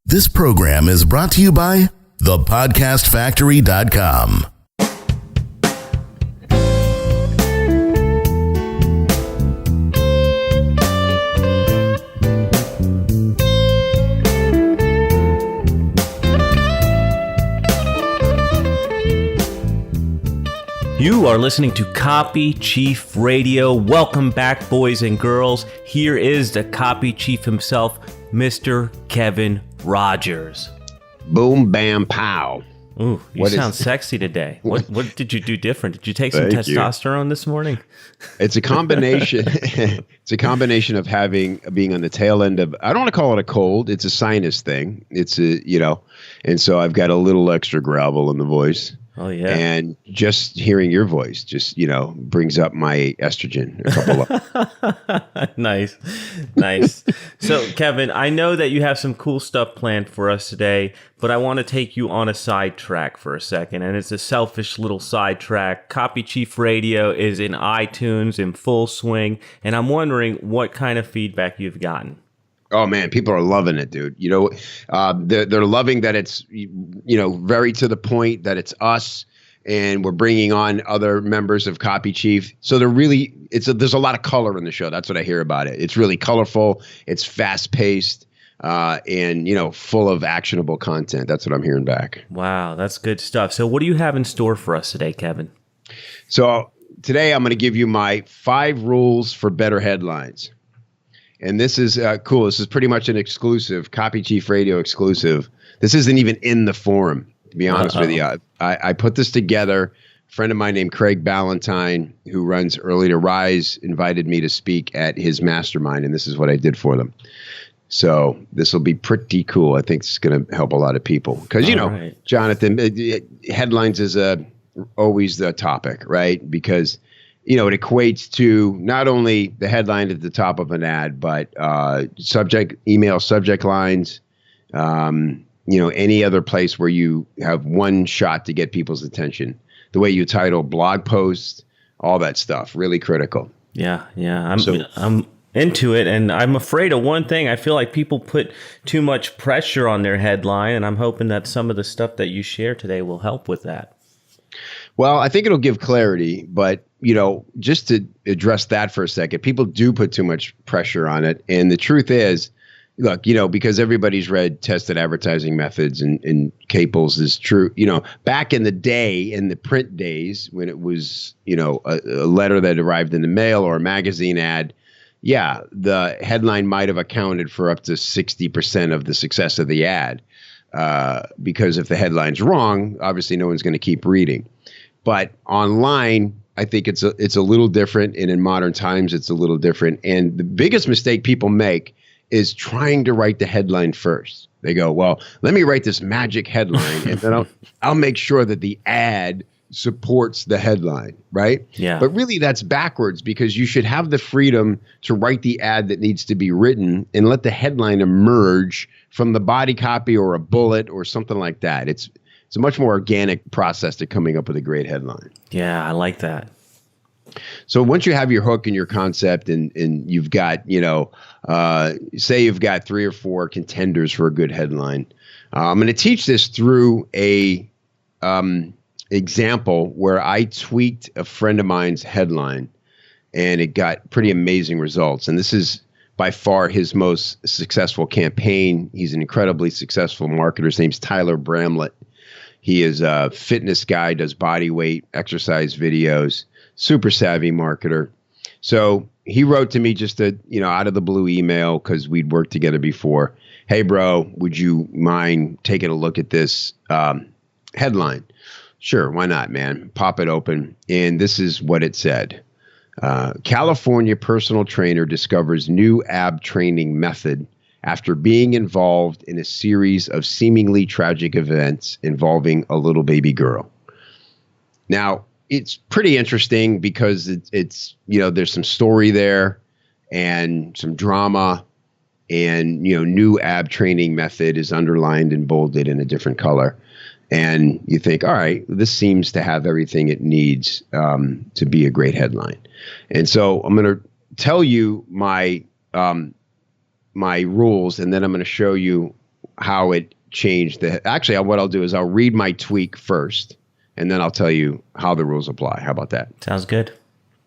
This program is brought to you by thepodcastfactory.com. You are listening to Copy Chief Radio. Welcome back, boys and girls. Here is the Copy Chief himself, Mr. Kevin Rogers. Boom, bam, pow. Ooh, you sound sexy today. What did you do different? Did you take some testosterone this morning? It's a combination. It's a combination of being on the tail end of, I don't want to call it a cold. It's a sinus thing. It's and so I've got a little extra gravel in the voice. Oh, yeah. And just hearing your voice just, brings up my estrogen a couple of. Nice. So, Kevin, I know that you have some cool stuff planned for us today, but I want to take you on a sidetrack for a second. And it's a selfish little sidetrack. Copy Chief Radio is in iTunes in full swing. And I'm wondering what kind of feedback you've gotten. Oh, man, people are loving it, dude. They're loving that it's, very to the point, that it's us and we're bringing on other members of Copy Chief. So there's a lot of color in the show. That's what I hear about it. It's really colorful. It's fast paced and, full of actionable content. That's what I'm hearing back. Wow, that's good stuff. So what do you have in store for us today, Kevin? So today I'm going to give you my 5 rules for better headlines. And this is cool. This is pretty much an exclusive, Copy Chief Radio exclusive. This isn't even in the forum, to be honest with you. I put this together. A friend of mine named Craig Ballantyne, who runs Early to Rise, invited me to speak at his mastermind, and this is what I did for them. So this will be pretty cool. I think it's going to help a lot of people. Because, right, Jonathan, headlines is always the topic, right? Because it equates to not only the headline at the top of an ad, but email subject lines, any other place where you have one shot to get people's attention. The way you title blog posts, all that stuff, really critical. Yeah. I'm into it, and I'm afraid of one thing. I feel like people put too much pressure on their headline, and I'm hoping that some of the stuff that you share today will help with that. Well, I think it'll give clarity, but, just to address that for a second, people do put too much pressure on it. And the truth is, look, because everybody's read Tested Advertising Methods and Caples is true. Back in the day, in the print days, when it was, a letter that arrived in the mail or a magazine ad, yeah, the headline might have accounted for up to 60% of the success of the ad. Because if the headline's wrong, obviously no one's going to keep reading. But online, I think it's a little different, and in modern times, it's a little different. And the biggest mistake people make is trying to write the headline first. They go, well, let me write this magic headline, and then I'll make sure that the ad supports the headline, right? Yeah. But really, that's backwards, because you should have the freedom to write the ad that needs to be written and let the headline emerge from the body copy or a bullet or something like that. It's a much more organic process to coming up with a great headline. Yeah, I like that. So once you have your hook and your concept and you've got, say you've got 3 or 4 contenders for a good headline, I'm going to teach this through a example where I tweaked a friend of mine's headline and it got pretty amazing results. And this is by far his most successful campaign. He's an incredibly successful marketer. His name's Tyler Bramlett. He is a fitness guy, does body weight, exercise videos, super savvy marketer. So he wrote to me just out of the blue email, because we'd worked together before. Hey, bro, would you mind taking a look at this headline? Sure, why not, man? Pop it open. And this is what it said. California personal trainer discovers new ab training method after being involved in a series of seemingly tragic events involving a little baby girl. Now, it's pretty interesting because it's there's some story there and some drama, and new ab training method is underlined and bolded in a different color. And you think, all right, this seems to have everything it needs to be a great headline. And so I'm going to tell you my my rules, and then I'm going to show you how it changed. Actually, what I'll do is I'll read my tweak first, and then I'll tell you how the rules apply. How about that? Sounds good.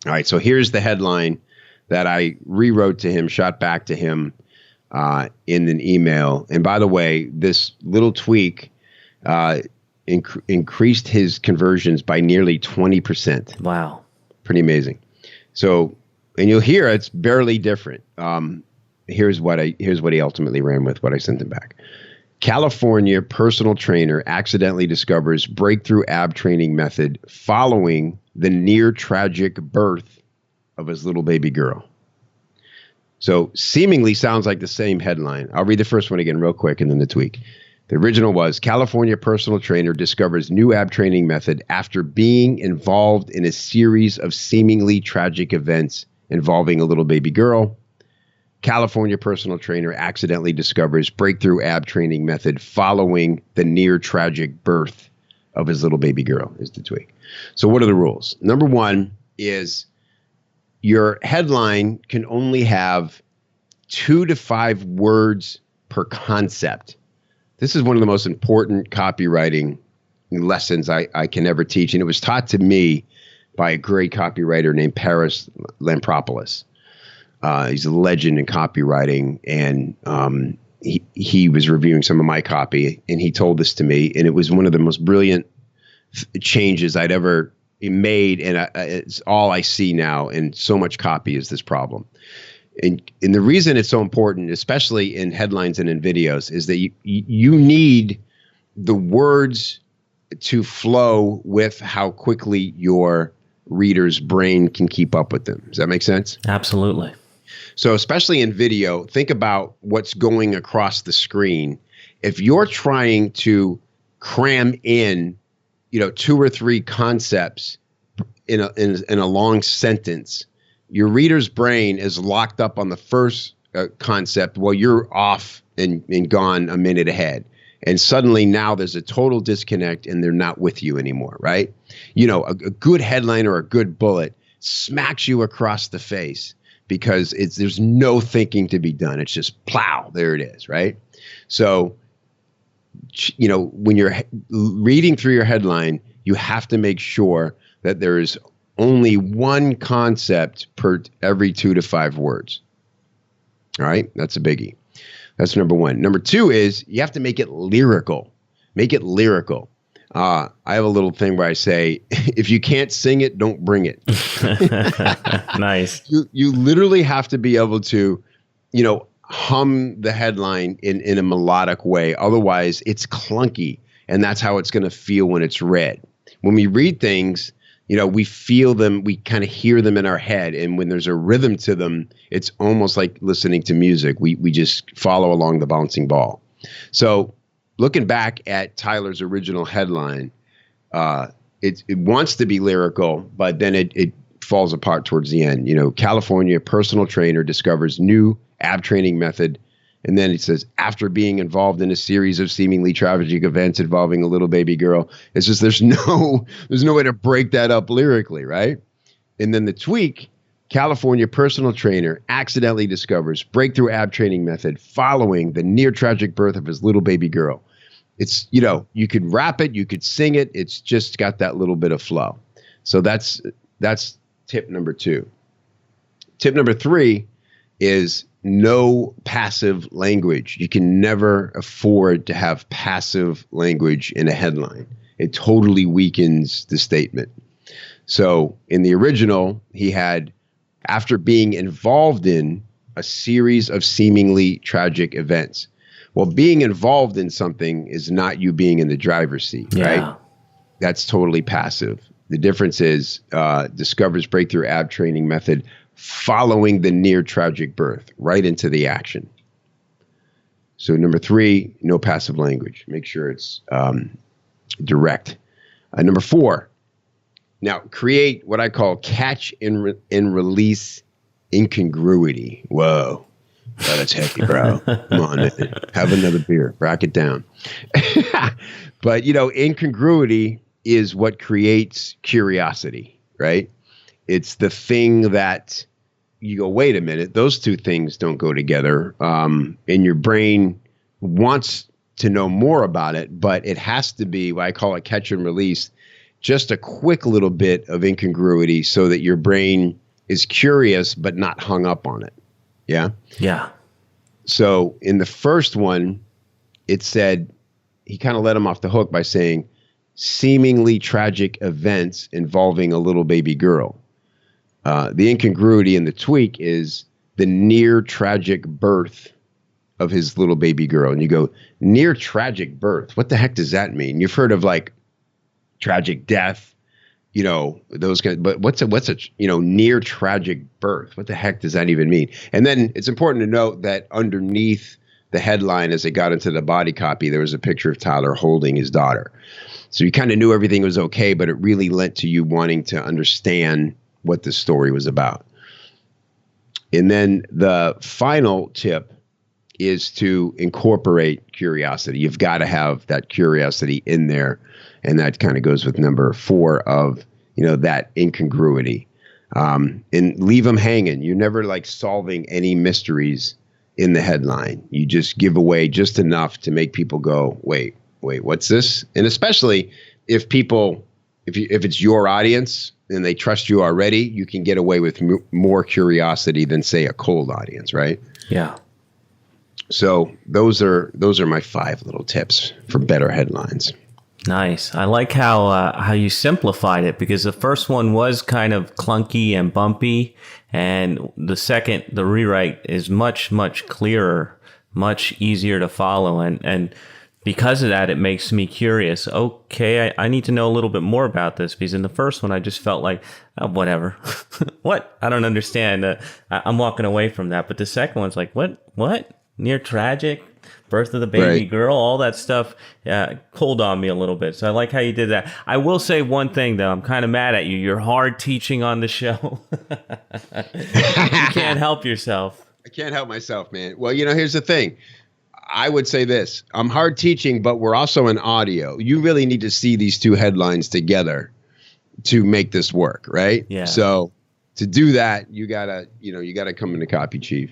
All right. So here's the headline that I rewrote to him, shot back to him in an email. And by the way, this little tweak increased his conversions by nearly 20%. Wow. Pretty amazing. So, and you'll hear it's barely different. Here's what he ultimately ran with, what I sent him back. California personal trainer accidentally discovers breakthrough ab training method following the near tragic birth of his little baby girl. So seemingly sounds like the same headline. I'll read the first one again real quick and then the tweak. The original was California personal trainer discovers new ab training method after being involved in a series of seemingly tragic events involving a little baby girl. California personal trainer accidentally discovers breakthrough ab training method following the near tragic birth of his little baby girl is the tweak. So what are the rules? Number one is your headline can only have 2 to 5 words per concept. This is one of the most important copywriting lessons I can ever teach. And it was taught to me by a great copywriter named Parris Lampropoulos. He's a legend in copywriting, and he was reviewing some of my copy, and he told this to me, and it was one of the most brilliant changes I'd ever made, and it's all I see now, and so much copy is this problem. And the reason it's so important, especially in headlines and in videos, is that you need the words to flow with how quickly your reader's brain can keep up with them. Does that make sense? Absolutely. So especially in video, think about what's going across the screen. If you're trying to cram in, 2 or 3 concepts in a long sentence, your reader's brain is locked up on the first concept while you're off and gone a minute ahead. And suddenly now there's a total disconnect and they're not with you anymore, right? A good headline or a good bullet smacks you across the face because there's no thinking to be done. It's just plow, there it is, right? So, when you're reading through your headline, you have to make sure that there is only one concept per every 2 to 5 words. All right, that's a biggie. That's number one. Number two is you have to make it lyrical. Make it lyrical. I have a little thing where I say, if you can't sing it, don't bring it. Nice. You literally have to be able to, hum the headline in a melodic way. Otherwise, it's clunky, and that's how it's going to feel when it's read. When we read things, we feel them, we kind of hear them in our head, and when there's a rhythm to them, it's almost like listening to music. We just follow along the bouncing ball. So looking back at Tyler's original headline, it wants to be lyrical, but then it falls apart towards the end. California personal trainer discovers new ab training method. And then it says, after being involved in a series of seemingly tragic events involving a little baby girl. It's just, there's no way to break that up lyrically, right? And then the tweak, California personal trainer accidentally discovers breakthrough ab training method following the near tragic birth of his little baby girl. It's, you could rap it, you could sing it. It's just got that little bit of flow. So that's tip number 2. Tip number 3 is no passive language. You can never afford to have passive language in a headline. It totally weakens the statement. So in the original, he had, after being involved in a series of seemingly tragic events. Well, being involved in something is not you being in the driver's seat, right? That's totally passive. The difference is discovers breakthrough ab training method following the near tragic birth, right into the action. So number 3, no passive language. Make sure it's direct. Number 4, now create what I call catch and release incongruity. Whoa. Oh, that's heavy, bro. Come on, man. Have another beer. Brack it down. But, incongruity is what creates curiosity, right? It's the thing that you go, wait a minute, those two things don't go together. And your brain wants to know more about it, but it has to be what I call a catch and release, just a quick little bit of incongruity so that your brain is curious but not hung up on it. Yeah? Yeah. So in the first one, it said, he kind of let him off the hook by saying, seemingly tragic events involving a little baby girl. The incongruity in the tweak is the near tragic birth of his little baby girl. And you go, near tragic birth? What the heck does that mean? You've heard of like tragic death, you know, those kinds, but what's a near tragic birth? What the heck does that even mean? And then it's important to note that underneath the headline, as it got into the body copy, there was a picture of Tyler holding his daughter. So you kind of knew everything was okay, but it really led to you wanting to understand what the story was about. And then the final tip is to incorporate curiosity. You've got to have that curiosity in there. And that kind of goes with number 4 of, that incongruity. And leave them hanging. You're never like solving any mysteries in the headline. You just give away just enough to make people go, wait, what's this? And especially if it's your audience and they trust you already, you can get away with more curiosity than, say, a cold audience, right? Yeah. So those are my 5 little tips for better headlines. Nice. I like how you simplified it, because the first one was kind of clunky and bumpy, and the second, the rewrite, is much, much clearer, much easier to follow, and because of that, it makes me curious. Okay, I need to know a little bit more about this, because in the first one, I just felt like, whatever. What? I don't understand. I'm walking away from that. But the second one's like, what? Near tragic? Birth of the baby girl? All that stuff pulled on me a little bit. So I like how you did that. I will say one thing, though. I'm kind of mad at you. You're hard teaching on the show. You can't help yourself. I can't help myself, man. Well, here's the thing. I would say this. I'm hard teaching, but we're also in audio. You really need to see these two headlines together to make this work, right? Yeah. So to do that, you gotta come into Copy Chief.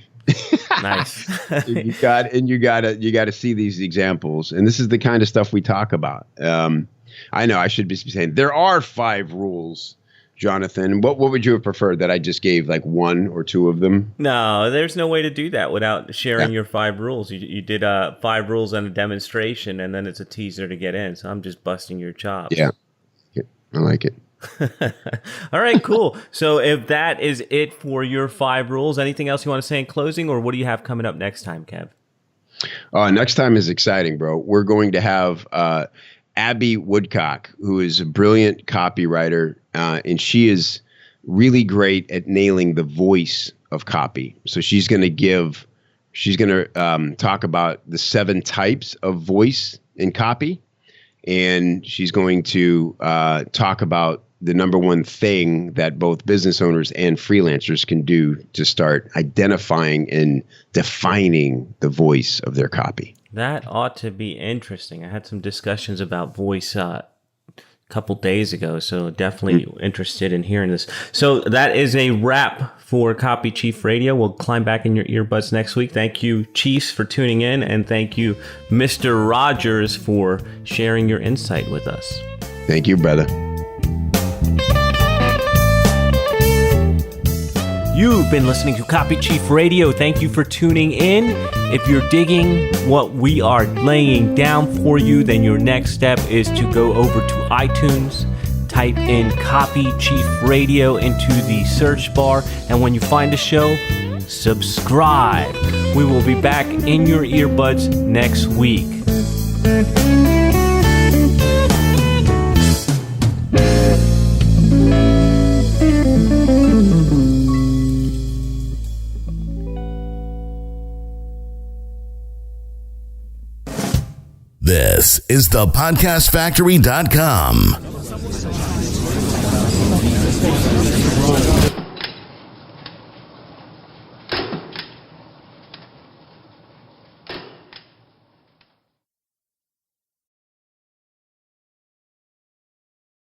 Nice. you gotta see these examples, and this is the kind of stuff we talk about. I know I should be saying there are 5 rules, Jonathan. What would you have preferred, that I just gave like 1 or 2 of them? No, there's no way to do that without sharing your 5 rules. You did 5 rules and a demonstration, and then it's a teaser to get in. So I'm just busting your chops. Yeah, I like it. All right, cool. So if that is it for your 5 rules, anything else you want to say in closing, or what do you have coming up next time, Kev? Next time is exciting, bro. We're going to have Abby Woodcock, who is a brilliant copywriter, and she is really great at nailing the voice of copy. So she's going to talk about the 7 types of voice in copy, and she's going to talk about the number 1 thing that both business owners and freelancers can do to start identifying and defining the voice of their copy. That ought to be interesting. I had some discussions about voice a couple days ago, so definitely interested in hearing this. So that is a wrap for Copy Chief Radio. We'll climb back in your earbuds next week. Thank you, Chiefs, for tuning in, and thank you, Mr. Rogers, for sharing your insight with us. Thank you, brother. You've been listening to Copy Chief Radio. Thank you for tuning in. If you're digging what we are laying down for you, then your next step is to go over to iTunes, type in Copy Chief Radio into the search bar, and when you find a show, subscribe. We will be back in your earbuds next week. This is thepodcastfactory.com.